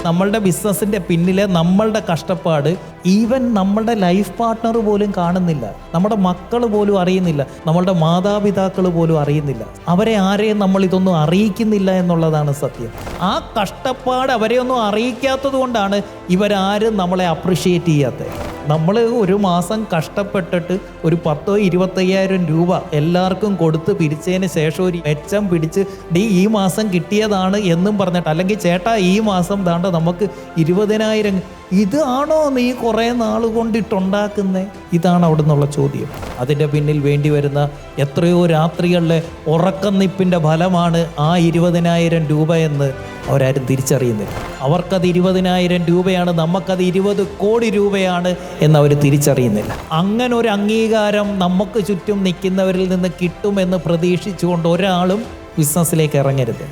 നമ്മളുടെ ബിസിനസ്സിൻ്റെ പിന്നിലെ നമ്മളുടെ കഷ്ടപ്പാട് ഈവൻ നമ്മളുടെ ലൈഫ് പാർട്ട്ണർ പോലും കാണുന്നില്ല, നമ്മുടെ മക്കൾ പോലും അറിയുന്നില്ല, നമ്മളുടെ മാതാപിതാക്കൾ പോലും അറിയുന്നില്ല. അവരെ ആരെയും നമ്മൾ ഇതൊന്നും അറിയിക്കുന്നില്ല എന്നുള്ളതാണ് സത്യം. ആ കഷ്ടപ്പാട് അവരെ ഒന്നും അറിയിക്കാത്തത് കൊണ്ടാണ് ഇവരാരും നമ്മളെ അപ്രിഷ്യേറ്റ് ചെയ്യാത്തത്. നമ്മൾ ഒരു മാസം കഷ്ടപ്പെട്ടിട്ട് ഒരു 10,000-25,000 രൂപ എല്ലാവർക്കും കൊടുത്ത് പിരിച്ചതിന് ശേഷം ഒരു മെച്ചം പിടിച്ച് ഈ മാസം കിട്ടിയതാണ് എന്നും പറഞ്ഞിട്ട്, അല്ലെങ്കിൽ ചേട്ടാ ഈ മാസം ദാണ്ട നമുക്ക് 20,000, ഇതാണോ നീ കുറേ നാൾ കൊണ്ടിട്ടുണ്ടാക്കുന്നേ? ഇതാണ് അവിടെ നിന്നുള്ള ചോദ്യം. അതിൻ്റെ പിന്നിൽ വേണ്ടി വരുന്ന എത്രയോ രാത്രികളിലെ ഉറക്കനിപ്പിൻ്റെ ഫലമാണ് ആ 20,000 രൂപ എന്ന് അവരാരും തിരിച്ചറിയുന്നില്ല. അവർക്കത് 20,000 രൂപയാണ്, നമുക്കത് 20 കോടി രൂപയാണ് എന്നവർ തിരിച്ചറിയുന്നില്ല. അങ്ങനെ ഒരു അംഗീകാരം നമുക്ക് ചുറ്റും നിൽക്കുന്നവരിൽ നിന്ന് കിട്ടുമെന്ന് പ്രതീക്ഷിച്ചുകൊണ്ട് ഒരാളും ബിസിനസ്സിലേക്ക് ഇറങ്ങരുത്.